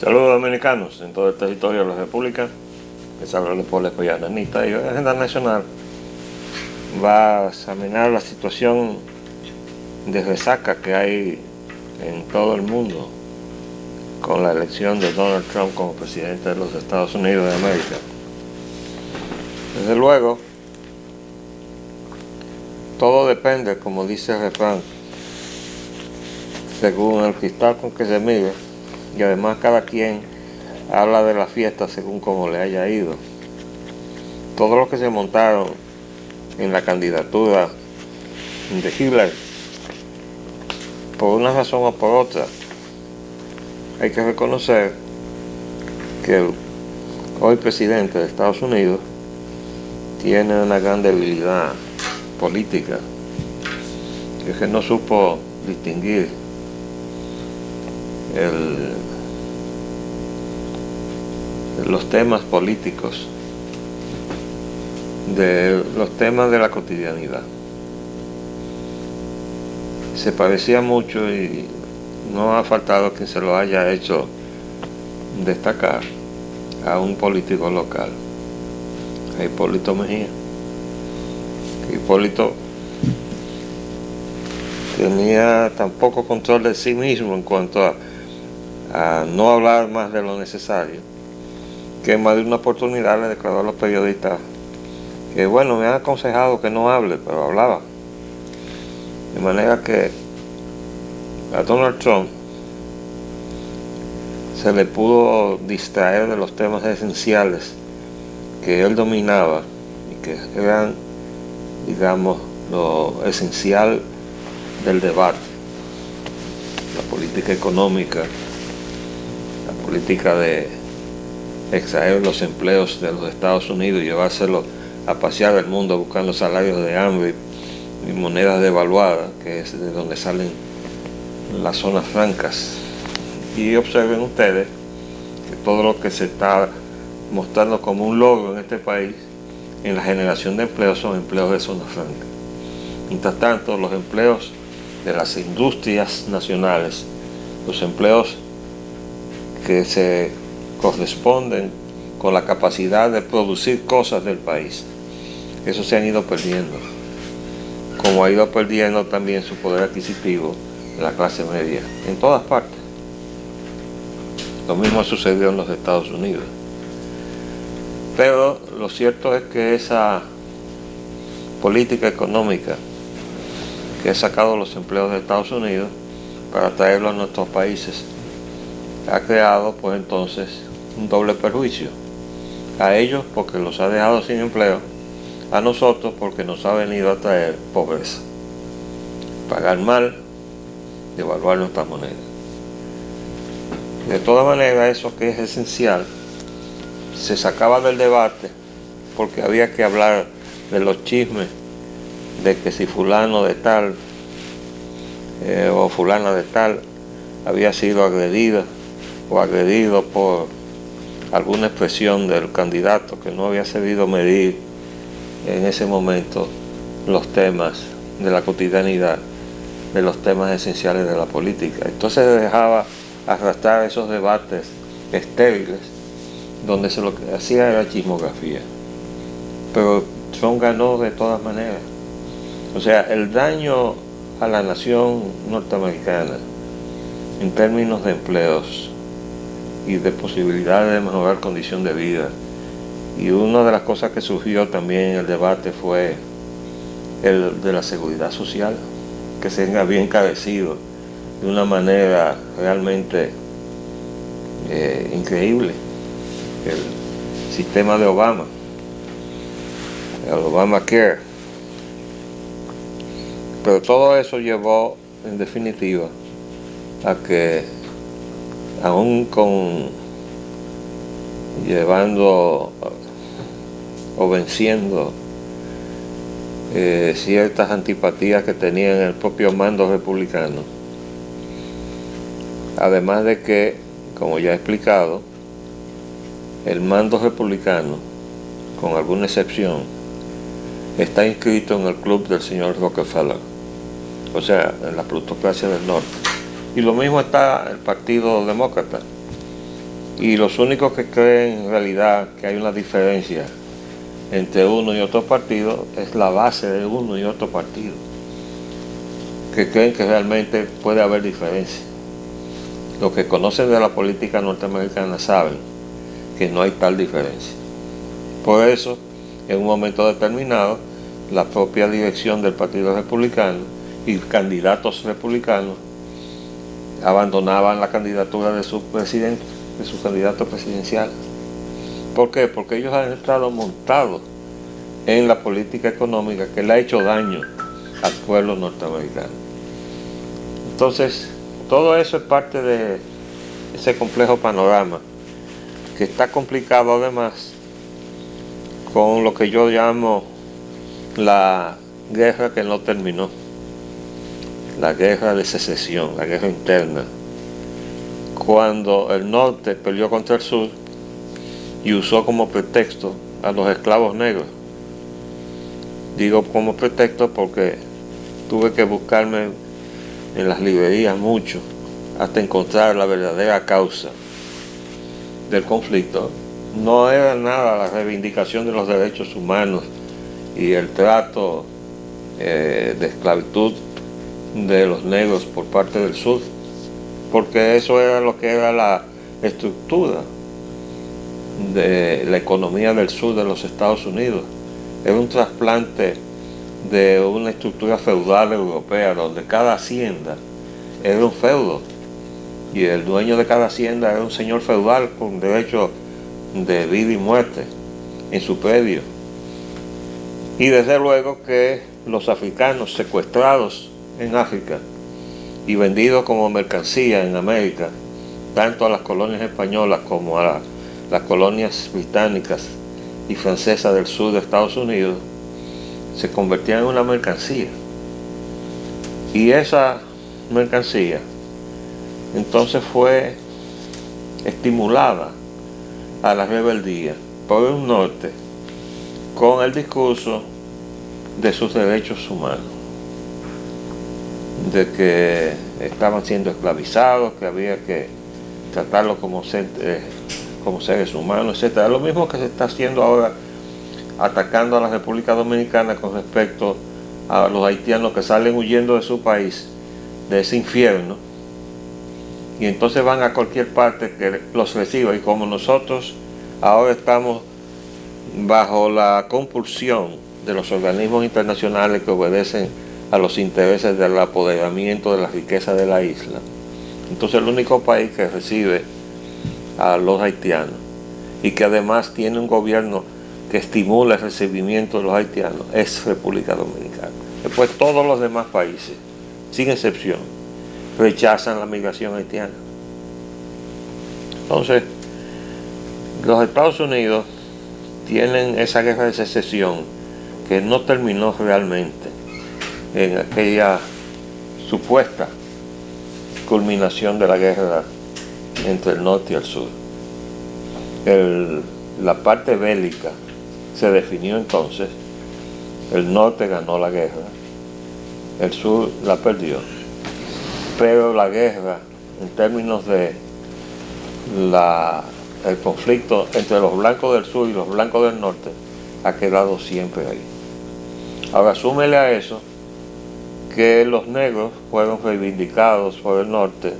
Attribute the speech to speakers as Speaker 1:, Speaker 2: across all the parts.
Speaker 1: Saludos dominicanos en todo el territorio de la República. Les habla Leopoldo Escoyana-Anita y la Agenda Nacional va a examinar la situación de resaca que hay en todo el mundo con la elección de Donald Trump como presidente de los Estados Unidos de América. Desde luego, todo depende, como dice el refrán, según el cristal con que se mire, y además cada quien habla de la fiesta según como le haya ido. Todos los que se montaron en la candidatura de Hillary, por una razón o por otra, hay que reconocer que el hoy presidente de Estados Unidos tiene una gran debilidad política, que es que no supo distinguir los temas políticos de los temas de la cotidianidad. Se parecía mucho y no ha faltado quien se lo haya hecho destacar a un político local, a Hipólito Mejía. Hipólito tenía tan poco control de sí mismo en cuanto a no hablar más de lo necesario, que en más de una oportunidad le declaró a los periodistas que bueno, me han aconsejado que no hable, pero hablaba. De manera que a Donald Trump se le pudo distraer de los temas esenciales que él dominaba y que eran, digamos, lo esencial del debate: la política económica, la política de extraer los empleos de los Estados Unidos y llevárselos a pasear el mundo buscando salarios de hambre y monedas devaluadas, que es de donde salen las zonas francas. Y observen ustedes que todo lo que se está mostrando como un logro en este país en la generación de empleos son empleos de zonas francas. Mientras tanto, los empleos de las industrias nacionales, los empleos que se corresponden con la capacidad de producir cosas del país, esos se han ido perdiendo, como ha ido perdiendo también su poder adquisitivo en la clase media, en todas partes. Lo mismo sucedió en los Estados Unidos. Pero lo cierto es que esa política económica que ha sacado los empleos de Estados Unidos para traerlos a nuestros países ha creado pues entonces un doble perjuicio: a ellos porque los ha dejado sin empleo, a nosotros porque nos ha venido a traer pobreza, pagar mal, devaluar nuestra moneda. De todas maneras, eso que es esencial se sacaba del debate porque había que hablar de los chismes de que si fulano de tal o fulana de tal había sido agredida o agredido por alguna expresión del candidato que no había sabido medir en ese momento los temas de la cotidianidad, de los temas esenciales de la política. Entonces se dejaba arrastrar esos debates estériles donde se lo que hacía era chismografía. Pero Trump ganó de todas maneras. O sea, el daño a la nación norteamericana en términos de empleos y de posibilidades de mejorar condición de vida. Y una de las cosas que surgió también en el debate fue el de la seguridad social, que se había encarecido de una manera realmente increíble. El sistema de Obama, el Obamacare. Pero todo eso llevó, en definitiva, a que aún llevando o venciendo ciertas antipatías que tenían el propio mando republicano, además de que, como ya he explicado, el mando republicano, con alguna excepción, está inscrito en el club del señor Rockefeller, o sea, en la plutocracia del norte. Y lo mismo está el Partido Demócrata, Y los únicos que creen en realidad que hay una diferencia entre uno y otro partido es la base de uno y otro partido, que creen que realmente puede haber diferencia. Los que conocen de la política norteamericana saben que no hay tal diferencia. Por eso, en un momento determinado, la propia dirección del Partido Republicano y candidatos republicanos abandonaban la candidatura de su presidente, de su candidato presidencial. ¿Por qué? Porque ellos han estado montados en la política económica que le ha hecho daño al pueblo norteamericano. Entonces, todo eso es parte de ese complejo panorama que está complicado además con lo que yo llamo la guerra que no terminó, la guerra de secesión, la guerra interna, cuando el norte peleó contra el sur y usó como pretexto a los esclavos negros. Digo como pretexto porque tuve que buscarme en las librerías mucho hasta encontrar la verdadera causa del conflicto. No era nada la reivindicación de los derechos humanos y el trato de esclavitud de los negros por parte del sur, porque eso era lo que era la estructura de la economía del sur de los Estados Unidos. Era un trasplante de una estructura feudal europea donde cada hacienda era un feudo y el dueño de cada hacienda era un señor feudal con derecho de vida y muerte en su predio. Y desde luego que los africanos secuestrados en África y vendidos como mercancía en América, tanto a las colonias españolas como a las colonias británicas y francesas del sur de Estados Unidos, se convertían en una mercancía. Y esa mercancía entonces fue estimulada a la rebeldía por un norte con el discurso de sus derechos humanos, de que estaban siendo esclavizados, que había que tratarlos como seres humanos, etc. Lo mismo que se está haciendo ahora atacando a la República Dominicana con respecto a los haitianos que salen huyendo de su país, de ese infierno, y entonces van a cualquier parte que los reciba. Y como nosotros ahora estamos bajo la compulsión de los organismos internacionales que obedecen a los intereses del apoderamiento de la riqueza de la isla, entonces el único país que recibe a los haitianos y que además tiene un gobierno que estimula el recibimiento de los haitianos es República Dominicana. Después todos los demás países, sin excepción, rechazan la migración haitiana. Entonces, los Estados Unidos tienen esa guerra de secesión que no terminó realmente en aquella supuesta culminación de la guerra entre el norte y el sur. La parte bélica se definió entonces, el norte ganó la guerra, el sur la perdió, pero la guerra en términos de el conflicto entre los blancos del sur y los blancos del norte ha quedado siempre ahí. Ahora súmele a eso que los negros fueron reivindicados por el norte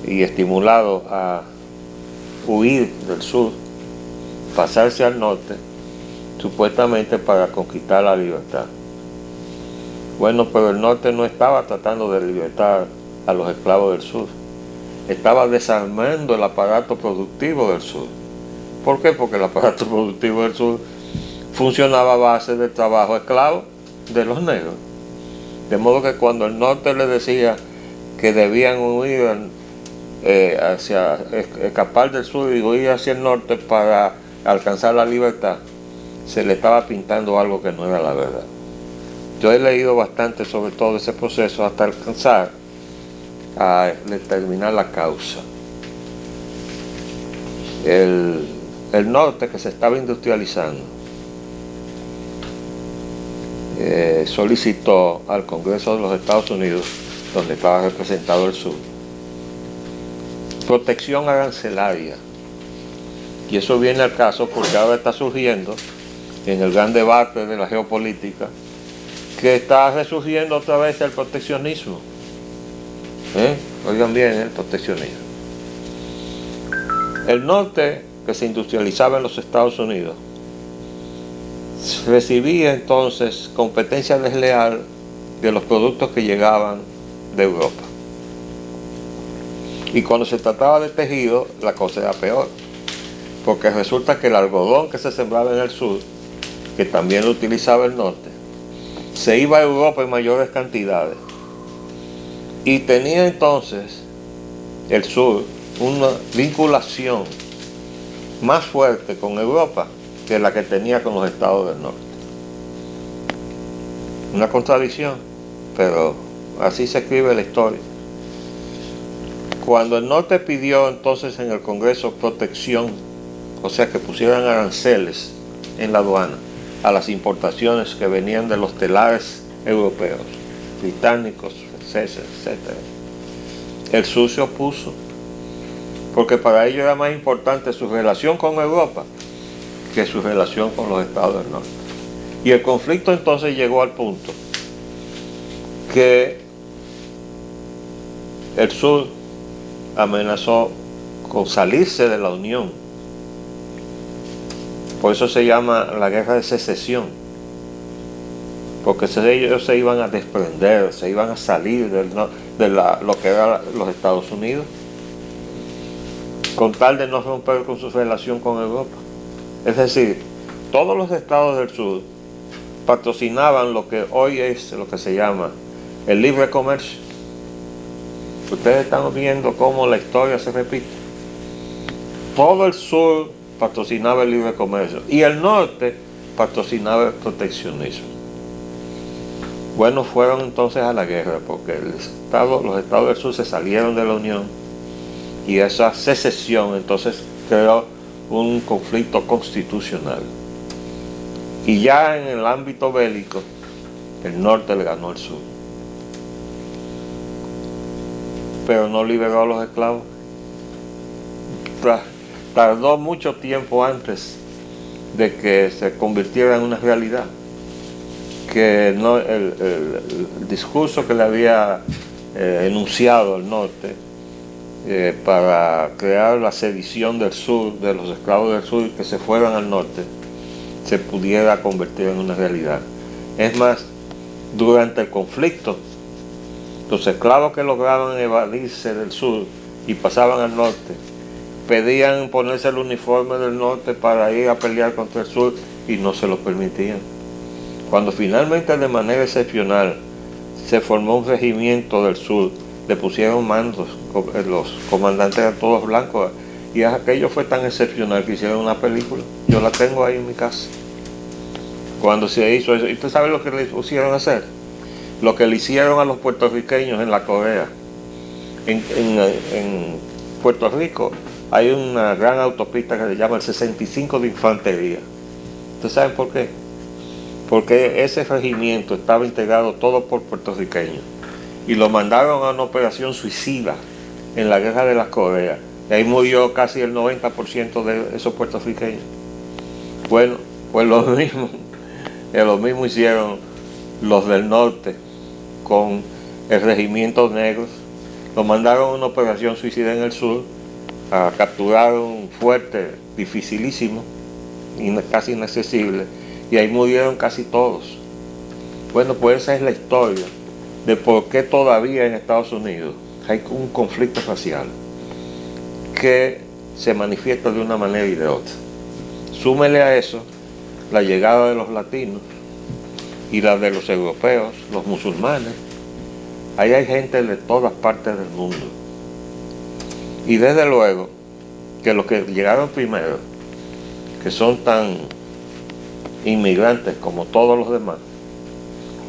Speaker 1: y estimulados a huir del sur, pasarse al norte, supuestamente para conquistar la libertad. Bueno, pero el norte no estaba tratando de libertar a los esclavos del sur, estaba desarmando el aparato productivo del sur. ¿Por qué? Porque el aparato productivo del sur funcionaba a base del trabajo esclavo de los negros. De modo que cuando el norte le decía que debían huir escapar del sur y huir hacia el norte para alcanzar la libertad, se le estaba pintando algo que no era la verdad. Yo he leído bastante sobre todo ese proceso hasta alcanzar a determinar la causa. El norte, que se estaba industrializando, solicitó al Congreso de los Estados Unidos, donde estaba representado el sur, protección arancelaria Y eso viene al caso porque ahora está surgiendo en el gran debate de la geopolítica que está resurgiendo otra vez el proteccionismo. Oigan bien, el proteccionismo. El norte, que se industrializaba en los Estados Unidos, recibía entonces competencia desleal de los productos que llegaban de Europa. Y cuando se trataba de tejido, la cosa era peor, porque resulta que el algodón que se sembraba en el sur, que también lo utilizaba el norte, se iba a Europa en mayores cantidades, y tenía entonces el sur una vinculación más fuerte con Europa que la que tenía con los estados del norte. Una contradicción, pero así se escribe la historia. Cuando el norte pidió entonces en el Congreso protección, o sea que pusieran aranceles en la aduana a las importaciones que venían de los telares europeos, británicos, franceses, etc., el sur se opuso, porque para ellos era más importante su relación con Europa que su relación con los estados del norte. Y el conflicto entonces llegó al punto que el sur amenazó con salirse de la Unión. Por eso se llama la guerra de secesión, porque ellos se iban a desprender, se iban a salir de lo que era los Estados Unidos, con tal de no romper con su relación con Europa. Es decir, todos los estados del sur patrocinaban lo que hoy es lo que se llama el libre comercio. Ustedes están viendo cómo la historia se repite. Todo el sur patrocinaba el libre comercio y el norte patrocinaba el proteccionismo. Bueno, fueron entonces a la guerra porque los estados del sur se salieron de la Unión y esa secesión entonces creó un conflicto constitucional. Y ya en el ámbito bélico, el norte le ganó al sur. Pero no liberó a los esclavos. Tardó mucho tiempo antes de que se convirtiera en una realidad. Que no, el discurso que le había enunciado el norte para crear la sedición del sur, de los esclavos del sur que se fueran al norte, se pudiera convertir en una realidad. Es más, durante el conflicto, los esclavos que lograban evadirse del sur y pasaban al norte, pedían ponerse el uniforme del norte para ir a pelear contra el sur y no se lo permitían. Cuando finalmente, de manera excepcional, se formó un regimiento del sur, le pusieron mandos, los comandantes eran todos blancos, y aquello fue tan excepcional que hicieron una película. Yo la tengo ahí en mi casa. Cuando se hizo eso, ¿y usted sabe lo que le pusieron a hacer? Lo que le hicieron a los puertorriqueños en la Corea. En Puerto Rico hay una gran autopista que se llama el 65 de Infantería. ¿Ustedes saben por qué? Porque ese regimiento estaba integrado todo por puertorriqueños y lo mandaron a una operación suicida en la guerra de las Coreas. Y ahí murió casi el 90% de esos puertorriqueños. Bueno, pues lo mismo hicieron los del norte con el regimiento negro. Lo mandaron a una operación suicida en el sur a capturar un fuerte dificilísimo y casi inaccesible, y ahí murieron casi todos. Bueno, pues esa es la historia de por qué todavía en Estados Unidos hay un conflicto racial que se manifiesta de una manera y de otra. Súmele a eso la llegada de los latinos y la de los europeos, los musulmanes. Ahí hay gente de todas partes del mundo. Y desde luego que los que llegaron primero, que son tan inmigrantes como todos los demás,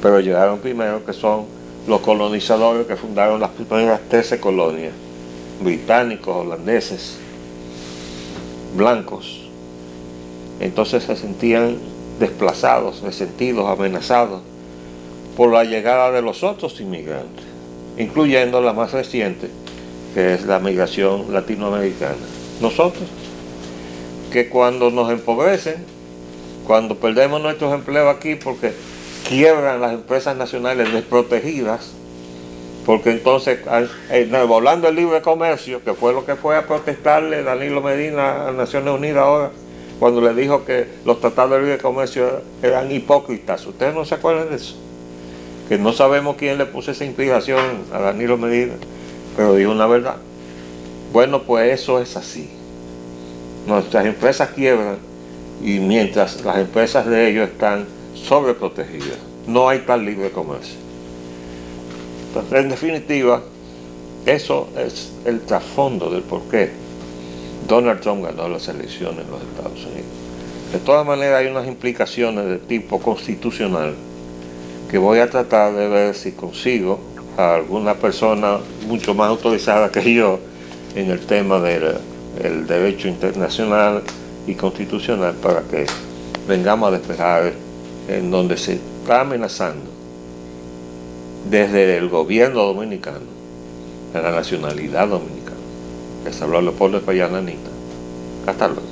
Speaker 1: pero llegaron primero, que son los colonizadores que fundaron las primeras 13 colonias, británicos, holandeses, blancos. Entonces se sentían desplazados, resentidos, amenazados por la llegada de los otros inmigrantes, incluyendo la más reciente, que es la migración latinoamericana. Nosotros que cuando nos empobrecen, cuando perdemos nuestros empleos aquí porque quiebran las empresas nacionales desprotegidas, porque entonces, volando el libre comercio, que fue lo que fue a protestarle Danilo Medina a Naciones Unidas ahora, cuando le dijo que los tratados de libre comercio eran hipócritas. ¿Ustedes no se acuerdan de eso? Que no sabemos quién le puso esa inspiración a Danilo Medina, pero dijo una verdad. Bueno, pues eso es así. Nuestras empresas quiebran y mientras las empresas de ellos están sobreprotegidas, no hay tal libre comercio. Entonces, en definitiva, eso es el trasfondo del por qué Donald Trump ganó las elecciones en los Estados Unidos. De todas maneras, hay unas implicaciones de tipo constitucional que voy a tratar de ver si consigo a alguna persona mucho más autorizada que yo en el tema del derecho internacional y constitucional, para que vengamos a despejar en donde se está amenazando desde el gobierno dominicano a la nacionalidad dominicana. Les habló Leopoldo Espaillat Nanita. Hasta luego.